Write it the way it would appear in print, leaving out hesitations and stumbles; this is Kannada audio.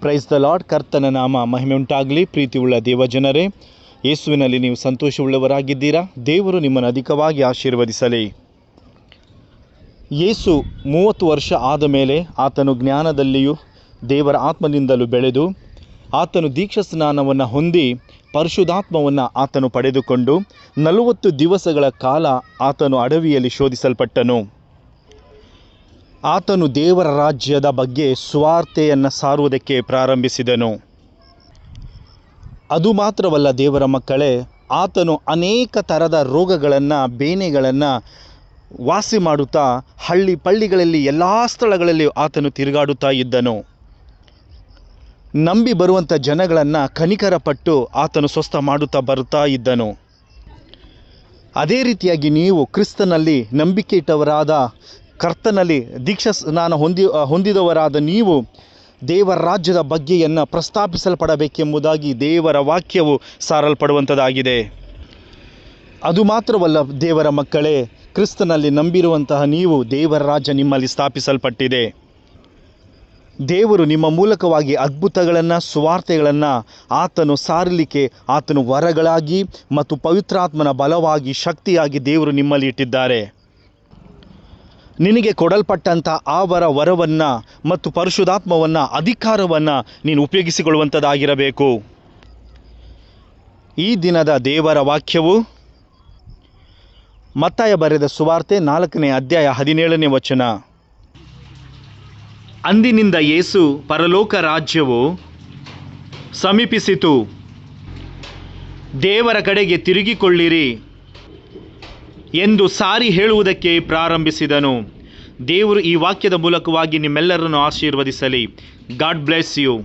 Praise the lord. ಕರ್ತನ ನಾಮ ಮಹಿಮೆ ಉಂಟಾಗಲಿ. ಪ್ರೀತಿಯುಳ್ಳ ದೇವಜನರೇ, ಯೇಸುವಿನಲ್ಲಿ ನೀವು ಸಂತೋಷವುಳ್ಳವರಾಗಿದ್ದೀರಾ. ದೇವರು ನಿಮ್ಮನ್ನು ಅಧಿಕವಾಗಿ ಆಶೀರ್ವದಿಸಲಿ. ಯೇಸು 30 ವರ್ಷ ಆದ ಮೇಲೆ ಆತನು ಜ್ಞಾನದಲ್ಲಿಯೂ ದೇವರ ಆತ್ಮನಿಂದಲೂ ಬೆಳೆದು ಆತನು ದೀಕ್ಷಾಸ್ನಾನವನ್ನು ಹೊಂದಿ ಪರಿಶುದ್ಧಾತ್ಮವನ್ನು ಆತನು ಪಡೆದುಕೊಂಡು 40 ದಿವಸಗಳ ಕಾಲ ಆತನು ಅಡವಿಯಲ್ಲಿ ಶೋಧಿಸಲ್ಪಟ್ಟನು. ಆತನು ದೇವರ ರಾಜ್ಯದ ಬಗ್ಗೆ ಸುವಾರ್ತೆಯನ್ನು ಸಾರುವುದಕ್ಕೆ ಪ್ರಾರಂಭಿಸಿದನು. ಅದು ಮಾತ್ರವಲ್ಲ ದೇವರ ಮಕ್ಕಳೇ, ಆತನು ಅನೇಕ ಥರದ ರೋಗಗಳನ್ನು, ಬೇನೆಗಳನ್ನು ವಾಸಿ ಮಾಡುತ್ತಾ ಹಳ್ಳಿ ಪಳ್ಳಿಗಳಲ್ಲಿ ಎಲ್ಲ ಸ್ಥಳಗಳಲ್ಲಿ ಆತನು ತಿರುಗಾಡುತ್ತಾ ಇದ್ದನು. ನಂಬಿ ಬರುವಂಥ ಜನಗಳನ್ನು ಕನಿಕರಪಟ್ಟು ಆತನು ಸ್ವಸ್ಥ ಮಾಡುತ್ತಾ ಬರುತ್ತಾ ಇದ್ದನು. ಅದೇ ರೀತಿಯಾಗಿ ನೀವು ಕ್ರಿಸ್ತನಲ್ಲಿ ನಂಬಿಕೆ ಇಟ್ಟವರಾದ, ಕರ್ತನಲ್ಲಿ ದೀಕ್ಷಾಸ್ನಾನ ಹೊಂದಿದವರಾದ ನೀವು ದೇವರ ರಾಜ್ಯದ ಬಗ್ಗೆಯನ್ನು ಪ್ರಸ್ತಾಪಿಸಲ್ಪಡಬೇಕೆಂಬುದಾಗಿ ದೇವರ ವಾಕ್ಯವು ಸಾರಲ್ಪಡುವಂಥದ್ದಾಗಿದೆ. ಅದು ಮಾತ್ರವಲ್ಲ ದೇವರ ಮಕ್ಕಳೇ, ಕ್ರಿಸ್ತನಲ್ಲಿ ನಂಬಿರುವಂತಹ ನೀವು ದೇವರ ರಾಜ್ಯ ನಿಮ್ಮಲ್ಲಿ ಸ್ಥಾಪಿಸಲ್ಪಟ್ಟಿದೆ. ದೇವರು ನಿಮ್ಮ ಮೂಲಕವಾಗಿ ಅದ್ಭುತಗಳನ್ನು, ಸುವಾರ್ತೆಗಳನ್ನು ಆತನು ಸಾರಲಿಕ್ಕೆ ಆತನು ವರಗಳಾಗಿ ಮತ್ತು ಪವಿತ್ರಾತ್ಮನ ಬಲವಾಗಿ, ಶಕ್ತಿಯಾಗಿ ದೇವರು ನಿಮ್ಮಲ್ಲಿ ಇಟ್ಟಿದ್ದಾರೆ. ನಿನಗೆ ಕೊಡಲ್ಪಟ್ಟಂಥ ಆ ವರವನ್ನು ಮತ್ತು ಪರಿಶುದ್ಧಾತ್ಮವನ್ನು, ಅಧಿಕಾರವನ್ನು ನೀನು ಉಪಯೋಗಿಸಿಕೊಳ್ಳುವಂಥದ್ದಾಗಿರಬೇಕು. ಈ ದಿನದ ದೇವರ ವಾಕ್ಯವು ಮತ್ತಾಯ ಬರೆದ ಸುವಾರ್ತೆ 4ನೇ ಅಧ್ಯಾಯ 17ನೇ ವಚನ. ಅಂದಿನಿಂದ ಯೇಸು, ಪರಲೋಕ ರಾಜ್ಯವು ಸಮೀಪಿಸಿತು, ದೇವರ ಕಡೆಗೆ ತಿರುಗಿಕೊಳ್ಳಿರಿ ಎಂದು ಸಾರಿ ಹೇಳುವುದಕ್ಕೆ ಪ್ರಾರಂಭಿಸಿದನು. ದೇವರು ಈ ವಾಕ್ಯದ ಮೂಲಕವಾಗಿ ನಿಮ್ಮೆಲ್ಲರನ್ನು ಆಶೀರ್ವದಿಸಲಿ. God bless you.